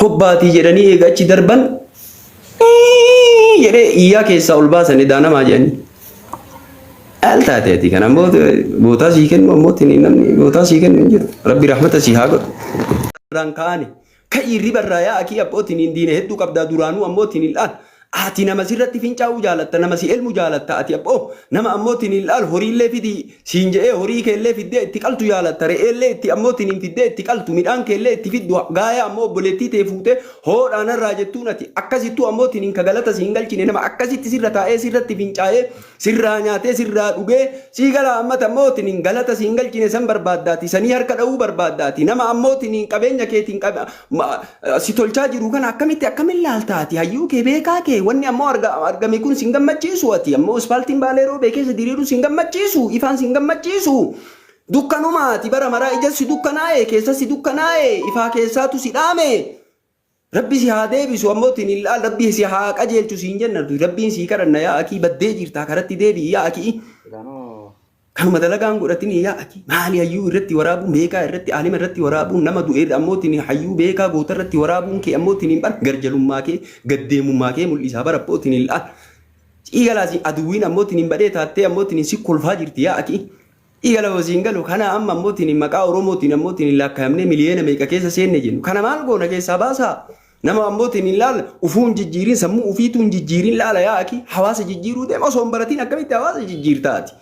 Hobbaatii jedhanii eegachi darban jedhee iyyaa keessaa ol baasan daanamaa jedhanii. Altaateeti kan ammoo bootaa sii kennu ammootiin namni bootaa sii kennu hin jiru. Rabbi rahmata sii haa godhu. Irraan kaane kan irri barraayaa akii abbootiin diine hedduu qabdaa duraanuu ammootiin il'aan. Ati nama sirratti fincaa'uu jaalatta nama si elmu jaalatta ati abboo nama ammootiin ilaal horiillee fidi siin jedhee horii keellee fiddee itti qaltu jaalatta re'eellee itti ammootiin fiddee itti qaltu midhaan keellee itti fiddu gaaya ammoo obboleettii ta'e fuutee hoodhaan irraa jettuun ati akkasittuu ammootiin ka galata siin galchine nama akkasitti sirra taa'ee sirratti fincaa'ee sirraa nyaatee sirraa dhugee sii gala ammata ammootiin galata siin galchine san barbaaddaati sanii harka dha'uu barbaaddaati nama ammootiin qabeenya keetiin si tolchaa jiru kana akkamitti laaltaati hayyuu kee beekaa kee wanni ammoo argame kun sin gammachiisu ati ammoo ispaaltiin baaleeroo beekeessa diriiru sin gammachiisu ifaan sin gammachiisu dukkanumaati bara maraa ija si dukkanaa'e keessa si dukkanaa'e ifaa keessaatu si dhaame rabbi si haa deebisu ammootiin ilaal rabbi si haa qajeelchu siin jennatu rabbiin sii kadhanna yaa akii baddee jirtaa karatti deebi'i yaa akii kanuma dalagaan godhatin yaa akii maali hayyuu irratti waraabuun beekaa irratti aalima irratti waraabuun nama du'e ammootiin hayyuu beekaa goota irratti waraabuun kee ammootiin bar garjalummaa kee gaddeemummaa kee mul'isaa bara abbootiin ilaal dhiigalaasi aduwwiin ammootiin badhee taattee ammootiin si kolfaa jirti yaa akii dhiigala wasiin galu kana amma ammootiin maqaa oromootiin ammootiin lakkaa'amnee miliyoona meeqa keessa seenne jennu kana maal goona keessaa baasaa nama ammootiin ilaal ufuun jijjiirin sammuu ufiituun jijjiirin laala yaa akii hawaasa jijjiiruu deema osoo hin baratiin akkamitti hawaasa jijjiirtaati.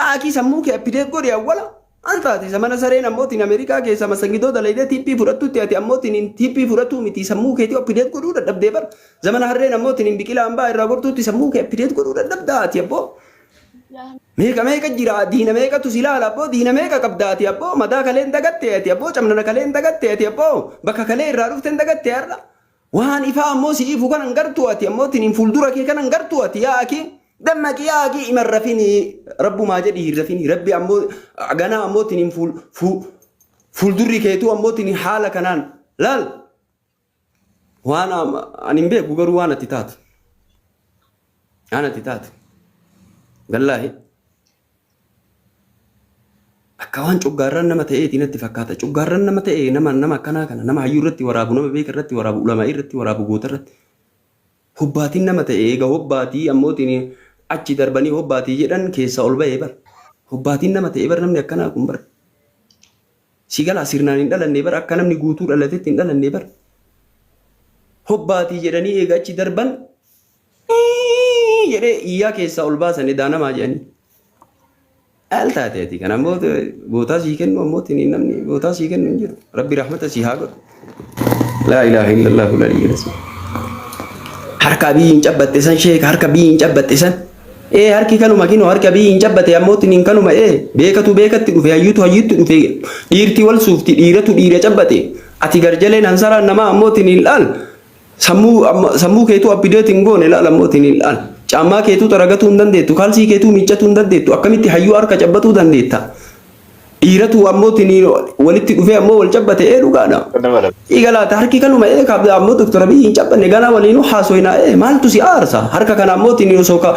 Aki sammuu kee abbideet godhe awwala antaati zamana sareen ammootiin Ameerikaa keessa masangidoo dalaydee tiippii fudhattutti ati ammootiin tiippii fudhattuu miti sammuu keetii abbideet godhuu dadhabdee bar zamana harreen ammootiin biqilaa hambaa irraa gortuutti sammuu kee abbideet godhuu dadhabdaa ati abboo meeqa jira diina meeqatu si laala abboo diina meeqa qabdaa ati abboo madaa kaleen dagatte ati abboo camnana kaleen dagatte ati abboo bakka kalee irraa dhufteen dagatte har'a waan ifaa ammoo si'iifu kanan gartuu ati ammootiin fuuldura kee kanan gartuu ati yaa akii دمك يا أخي إمر رفيني رب ما جدي رفيني ربي أمو أجانا أموتني فول دري كيتو أموتني حالة كنان لال وأنا نبيك وقروا أنا تتات والله أكوان شجارنا نما تأي تينا تفكاتا شجارنا نما تأي نما كنا نما هيورتي ورابو نما بيك رتي ورابو لما يرتي ورابو قوترت هباتين نما تأي هباتي أموتني achi darbanii hobbaatii jedhan keessa ol ba'ee bar hobbaatiin nama ta'e bar namni akkanaa kun bar si galaa sirnaan hin dhalanne bar akka namni guutuu dhalatetti hin dhalanne bar hobbaatii jedhanii eega achi darban jedhee iyyaa keessaa ol baasan daanamaa jedhanii altaateeti kan ammoo bootaa sii kennu ammootiin namni bootaa sii kennu hin jiru rabbi rahmata sii haa godhu laa ilaaha illallahu laliyyil asiim harka biyyiin cabbatte san sheeka harka biyyiin cabbatte san harki kanuma kino harka biyyiin cabbatte ammootiin kanuma beekatu beekatti dhufe hayyuutu dhufe dhiirti wal suufti dhiiratu dhiira cabbatte ati garjaleen hansaraan nama ammootiin ilaal sammuu keetu abbideetiin goone ilaal ammootiin ilaal caammaa keetu xaragatuu hin dandeettu kaalsii keetu miiccatuu hin dandeettu akkamitti hayyuu harka cabbatuu dandeetta dhiiratu ammootiin walitti dhufee ammoo wal cabbate dhugaadha. Igalaata harki kanuma kabda ammoo doktora biyyiin cabbanne ganaa waliin haasoyna maaltu si aarsa harka kana ammootiin osoo ka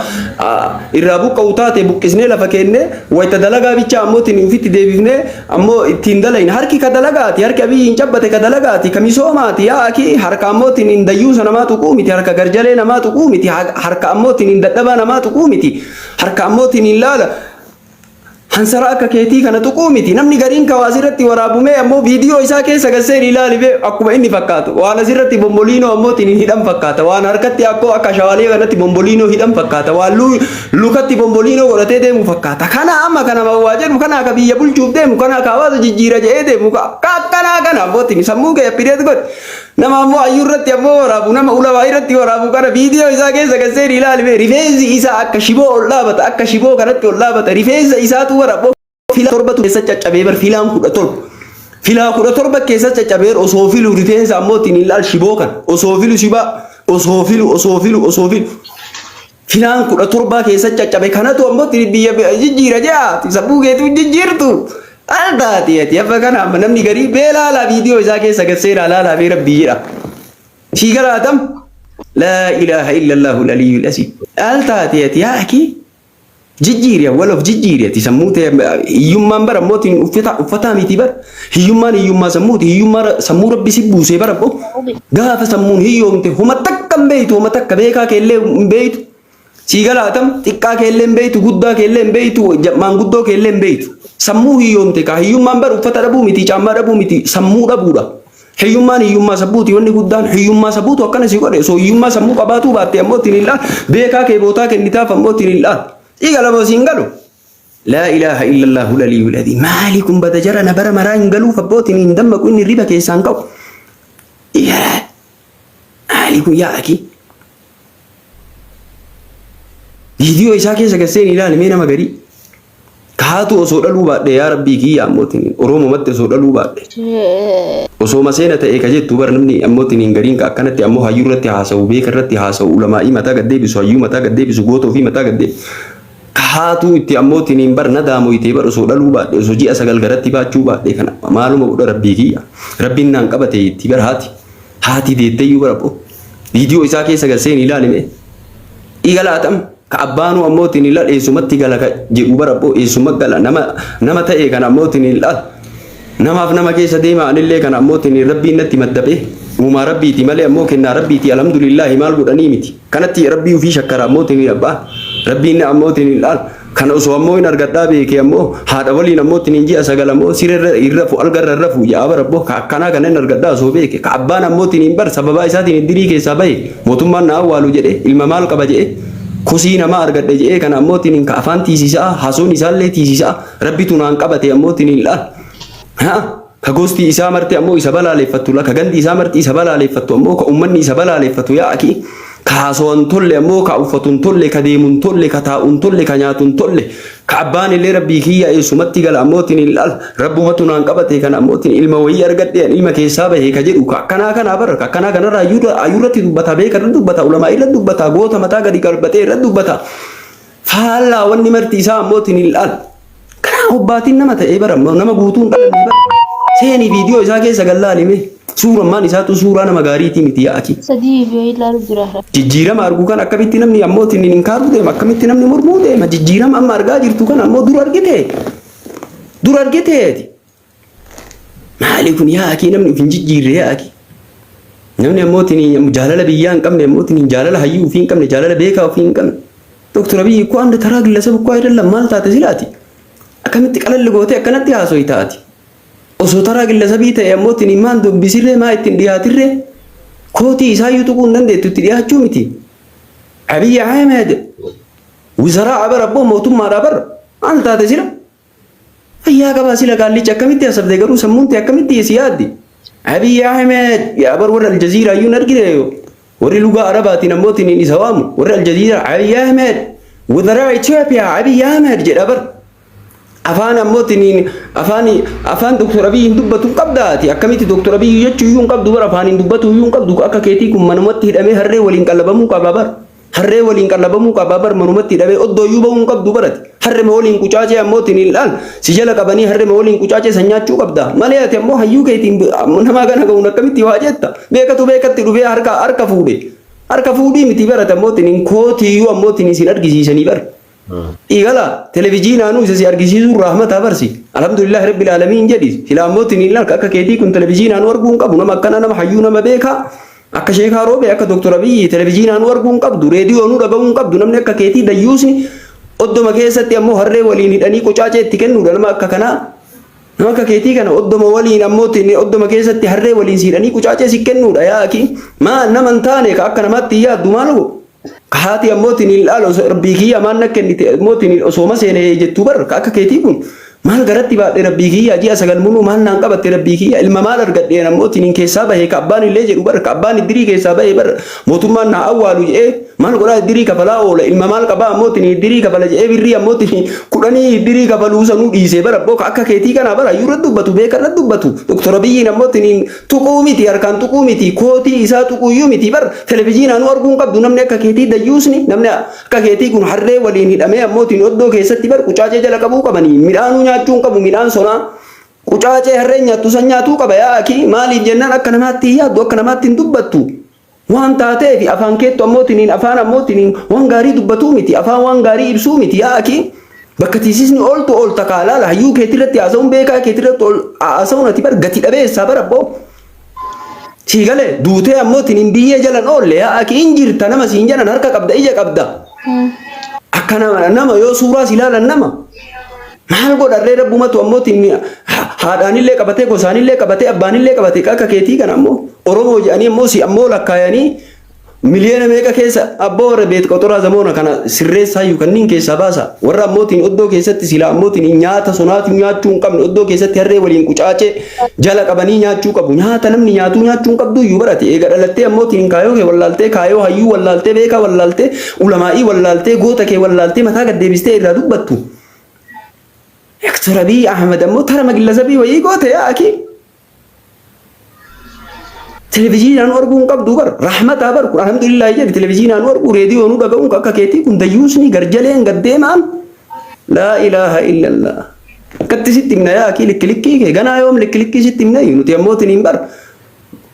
irraa buqqa'u taate buqqisnee lafa kenne wayita dalagaa bicha ammootiin ufitti deebifnee ammoo ittiin dalayna harki ka dalagaati harka biyyiin cabbate ka dalagaati ka misoomaati yaa akii harka ammootiin dayyuusa namaa tuquu miti harka garjalee namaa tuquu miti harka ammootiin dadhabaa namaa tuquu miti harka ammootiin laala. Hansara akka keetii kana tuquu miti namni gariin kawaasirratti waraabumee ammoo viidiyoo isaa keessa gasseen ilaalibee akkuma inni fakkaatu waan asirratti bomboliinoo ammootiin hidhan fakkaata waan harkatti akkoo akka shawaalee kanatti bomboliinoo hidhan fakkaata waan lukatti bomboliinoo godhatee deemu fakkaata kana amma kana waa jedhu kana akka biyya bulchuuf deemu kana akka hawaasa jijjiira jedhee deemu akkanaa kana ammootiin sammuu kee abbideet godhe nama ammoo hayyuurratti ammoo waraabu nama ulawaa irratti waraabu kana viidiyoo isaa keessa gasseen ilaalibee rifeensi isaa akka shiboo ol dhaabata akka shiboo kanatti ol dhaabata rifeensa isaatu waraabu fila torbatu keessa caccabee bar filaan 17 filaa 17 keessa caccabee osoo filu rifeensa ammootiin ilaal shiboo kan osoo filu shibaa osoo filu filaan 17 keessa caccabe kanatu ammootiin biyya jijjiira jaa sabbuu keetu jijjiirtu aldaati ati affa kana amma namni garii beelaala viidiyoo isaa keessa gasseera laala fi rabbii jedha si garaatam laa ilaaha illa allahu aliyyul asiim aldaati ati yaa akii jijjiiriya wal of jijjiiriyati sammuu ta'e hiyyummaan bara mootiin uffataa miti bara hiyyummaan hiyyummaa sammuuti hiyyummaa sammuu rabbi si buusee bara boo gaafa sammuun hiyyoomte homa takka hin beeytu homa takka beekaa keellee hin beeytu sii galaatam xiqqaa keellee hin beeytu guddaa keellee hin beeytu maanguddoo keellee hin beeytu sammuu hiyyoomte ka hiyyummaan bara uffata dhabuu miti caammaa dhabuu miti sammuu dhabuudha hiyyummaan hiyyummaa sabbuuti wanni guddaan hiyyummaa sabbuutu akkana si godhe so hiyyummaa sammuu qabaatuu baatte ammoo ittiin illaan beekaa kee bootaa kennitaaf ammoo ittiin illaan إيقال أبو سينقلو لا إله إلا الله العلي العظيم مالكم بدجرا نبر مرا ينقلو فبوتني ندمك إني الربا كيسان قو يا مالكم يا أكي فيديو إساكي سكسيني لا لمينا مغري كهاتو أصول ألوبا يا ربي كي يا أموتني أرومو مت أصول ألوبا osoo maseena ta'e ka jettu bar namni ammootiin hin gariin ka akkanatti ammoo hayyuu irratti haasa'u beeka irratti haasa'u ulamaa'ii mataa gad deebisu hayyuu mataa gad deebisu gootoo fi mataa gad deebisu kaatu itti ammootiin hin bar nadaamu itee bar osoo dhaluu baadhe osoo ji'a sagal garatti baachuu baadhe kana maaluma godha rabbii kiyya rabbiin naan qabate itti bar haati deetteeyyuu barabbo viidiyoo isaa keessa galseen ilaalime igalaatam ka abbaanu ammootiin ilaal eessumatti gala ka jedhu barabbo eessuma gala nama ta'e kan ammootiin ilaal namaaf nama keessa deema anillee kana ammootiin rabbiin natti maddabe uumaa rabbiiti malee ammoo kennaa rabbiiti alhamdulillah maal godhanii miti kanatti rabbii ufii shakkara ammootiin abbaa rabbiin ammootiin ilaal kana osoo ammoo hin argadhaa beekee ammoo haadha waliin ammootiin ji'a sagal ammoo siree irrafu algarra irrafu yaa barabbo ka akkanaa kana hin argadhaa osoo beeke ka abbaan ammootiin hin bar sababaa isaatiin iddirii keessaa bahe mootummaan na awwaalu jedhe ilma maal qaba jedhe kusii namaa argadhe jedhe kana ammootiin ka afaan tiisisaa hasoon isaallee tiisisaa rabbitu naan qabate ammootiin ilaal ka gosti isaa marti ammoo isa balaaleffattu la ka gandi isaa marti isa balaaleffattu ammoo ka ummanni isa balaaleffatu yaa aki ka haasoon tolle ammoo ka uffatun tolle ka deemun tolle ka taa'un tolle ka nyaatun tolle ka abbaan illee rabbii kiyya eessumatti gala ammootiin ilaal rabbumatu naan qabate kana ammootiin ilma wayii argadhe ilma keessaa bahee ka jedhu ka akkanaa kanaa bara ka akkanaa kanarraa ayyurratti dubbata beeka irra dubbata ulamaa irra dubbata goota mataa gadi qalbatee irra dubbata faallaa wanni marti isaa ammootiin ilaal hobbaatiin nama ta'ee bara nama guutuun dhalanne bara seeni viidiyoo isaa keessa gallaalime suurammaan isaatu suuraa nama gaariitii miti yaa'aki jijjiirama argu kan akkamitti namni ammootiin hin kaaruu deema akkamitti namni mormuu deema jijjiirama amma argaa jirtu kan ammoo dur argiteeti maali kun yaa'aki namni uf hin jijjiirre yaa'aki namni ammootiin jaalala biyyaa hin qabne ammootiin jaalala hayyuu ufii hin qabne jaalala beekaa ufii hin qabne doktora biyyi koo anda taraa gillasa bukkoo ayidallam maal taate silaati akkamitti qalalli gootee akkanatti haasoo taati osoo taraa gillasabii ta'e ammootiin himaan dubbisirree maa ittiin dhiyaatirree kootii isaayyuu tuquu hin dandeettu itti dhiyaachuu miti Abiy Ahmed wizaraa abar abboo mootummaadhaa bara maal taate sila fayyaa qabaa sila gaallicha akkamitti asabde garuu sammuun ta'e akkamitti si yaaddi Abiy Ahmed abar warra aljaziiraa iyyuu hin argine warri lugaa arabaatiin ammootiin isa waamu warri aljaziiraa Abiy Ahmed wizaraa Itoophiyaa Abiy Ahmed jedha bara afaan ammootiin afaan doktor Abiy hin dubbatu qabdaati akkamitti doktor Abiy jechuu iyyuu hin qabdu bara afaan hin dubbatu iyyuu hin qabdu akka keetii kun manumatti hidhamee harree waliin qallabamuu qaba bara harree waliin qallabamuu qaba bara manumatti hidhamee oddoo iyyuu bahuu hin qabdu barati harree waliin qucaacee ammootiin ilaal si jala qabanii harree waliin qucaacee sanyaachuu qabda malee ati ammoo hayyuu keetiin namaa kana ga'uun akkamitti waa jetta beekatu beekatti dhufee harka fuudhii miti barati ammootiin kootiyyuu ammootiin isin argisiisanii bara igala televiziinaanu isa si argisiisuu rahmata barsi alhamdulillah rabbil alamin jedhi silaamotiin ilaa akka keetii kun televiziinaanu arguun qabu nama akkana nama hayyuu nama beeka akka sheekaa roobe akka doktor Abiy televiziinaanu arguun qabdu reediyoonuu dhaga'uun qabdu namni akka keetii dayyuusni oddoma keessatti ammoo harree waliin hidhanii qucaacee itti kennuudha nama akka kanaa nama akka keetii kana oddoma waliin ammootiin oddoma keessatti harree waliin hidhanii qucaacee si kennuudha yaaki maa nama hin taane ka akka namaatti yaaddu maalu haati ammootiin ilaalo rabbii kiyya maan akka inni ammootiin osoo maseene jettu bar akka keetii kun maal garatti baadhe rabbii kiyya ji'a sagal muluu maal naan qabatte rabbii kiyya ilma maal argadhe ammootiin keessaa bahe ka abbaan illee jedhu bar ka abbaan iddirii keessaa bahe bar mootummaan na awwaalu jedhee maal godhaa iddirii kafalaa oola ilma maal qabaa ammootiin iddirii kafala jedhee birrii ammootiin kudhanii iddirii kafaluu sanuu dhiisee bara boo akka keetii kana bara ayyuurra dubbatu beekarra dubbatu doktor Abiyyiin ammootiin tuquu miti harkaan tuquu miti kootii isaa tuquuyyuu miti bar televiziinaanu arguun qabdu namni akka keetii dayyuusni namni akka keetii kun harree waliin hidhamee ammootiin oddoo keessatti bar qucaacee jala qabuu qabanii midhaanuu nyaachuun qabu midhaan sonaa qucaacee harree nyaattu san nyaatuu qaba yaaki maaliif jennaan akka namaatti yaaddu akka namaatti hin dubbattu waan taatee fi afaan keettu ammootiin afaan ammootiin waan gaarii dubbatuu miti afaan waan gaarii ibsuu miti yaa akii bakka tiisisni ol takaalala hayyuu keetirratti haasa'uun beekaa keetirratti ol haasa'uun ati bar gati dhabeessaa bara abboo siigale duutee ammootiin biyyee jalan oolle yaa akii hin jirta nama siin jalan harka qabda ija qabda akka nama yoo suuraa si ilaalan nama maal godharree rabbumatu ammootiin haadhaanillee qabatee gosaanillee qabatee abbaanillee qabatee akka keetii kan ammoo Oromoo jedhanii ammoo si ammoo lakkaayanii miliyoona meeqa keessa abboo warra beet qotoraa zamoona kana sirreessaa iyyuu kanneen keessaa baasa warra ammootiin oddoo keessatti sila ammootiin nyaata sonaatu nyaachuu hin qabne oddoo keessatti harree waliin qucaacee jala qabanii nyaachuu qabu nyaata namni nyaatu nyaachuu hin qabdu iyyuu barate eega dhalattee ammootiin kaayoo kee wallaaltee kaayoo hayyuu wallaaltee beekaa wallaaltee ulamaa'ii wallaaltee goota kee wallaaltee mataa gaddeebistee irraa dubbattu. Dr. Abiy Ahmed ammoo tara magillasa wayii goote yaa akii. Televiziyoonaan arguun qabdu bar rahmataa bar kun alhamdulillah jedhi televiziyoonaan argu reediyoonuu dhaga'uun akka keetii kun dayyuusni garjaleen gaddeemaan laa ilaaha illallah akkatti sitti himna yaa akii likkilikkii kee ganaa yoom likkilikkii sitti himna nuti ammootiin hin bar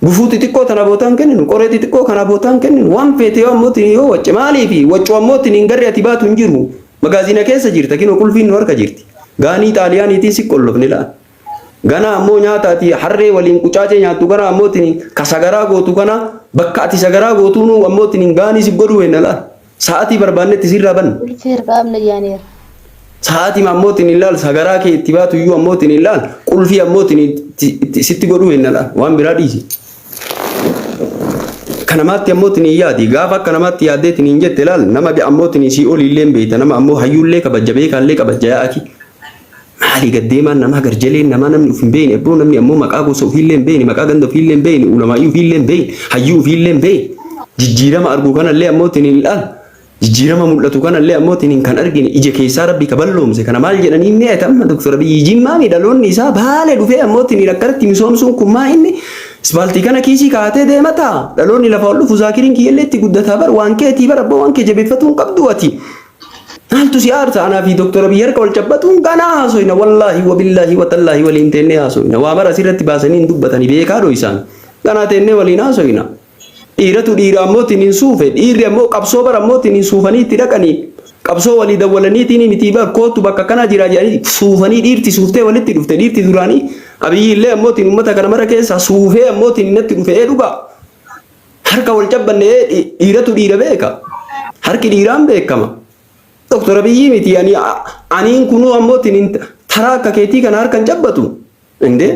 gufuu xixiqqoo tana bootaan kenninu qoree xixiqqoo kana bootaan kenninu waan feete yoo ammootiin yoo wacce maaliifi waccoo ammootiin hin garre ati baatu hin jiru magaazina keessa jirta kinoo qulfiin nu harka jirti gaanii xaaliyaaniitiin si qollofni la'a. Gana ammoo nyaataati harree waliin qucaacee nyaattu gara ammootiin kasagaraa gootu kana bakka ati sagaraa gootu nu ammootiin gaanii si godhu wennala sa'aatii barbaannetti sirraa ban sa'aatii ammootiin ilaal sagaraa kee itti baatu iyyuu ammootiin ilaal qulfii ammootiin sitti godhu wennala waan biraa dhiisi kanamaatti ammootiin yaadi gaafa akka namaatti yaaddeetiin hin jette ilaal nama ammootiin si oliillee beeyta nama ammoo hayyuullee kabajja beekaallee kabajja yaa'aki maali gaddeemaan nama garjaleen nama namni uf hin beeyne ebboo namni ammoo maqaa gosa ofiillee hin beeyne maqaa ganda ofiillee hin beeyne ulamaa'ii ofiillee hin beeyne hayyuu ofiillee hin beeyne jijjiirama argu kanallee ammootiin hin ilaal jijjiirama mul'atu kanallee ammootiin kan argine ija keessaa rabbi kaballoomse kana maal jedhanii meeta amma Dr. Abiy jimmaami dhaloonni isaa baale dhufee ammootiin akkanatti misoomsuun kun maa inni isbaaltii kana kiisii kaatee deemata dhaloonni lafa ol dhufu zaakiriin kiyyallee itti guddataa bar waan keetii bar abboo waan kee jabeeffatuun qabdu ati Naltu si aarsa anaa fi Dr. Abiy harka wal cabbatuun ganaa haasoyna wallaahi wabillaahi watallaahi waliin teennee haasoyna waa mara asirratti baasanii hin dubbatanii beekaadho isaan ganaa teennee waliin haasoyna dhiiratu dhiira ammootiin hin suufe dhiirri ammoo qabsoo bara ammootiin hin suufanii itti dhaqanii qabsoo walii dawwalaniitiin miti bar kootu bakka kana jira jedhanii suufanii dhiirti suuftee walitti dhufte dhiirti duraanii Abiy illee ammootiin uummata kana mara keessa suufee ammootiin innatti dhufe dhugaa harka wal cabbanne dhiiratu dhiira beeka harki dhiiraan beekama. Dr. Abiy miti ani kunu ammootiin taraa akka keetii kana harkan cabbatu inde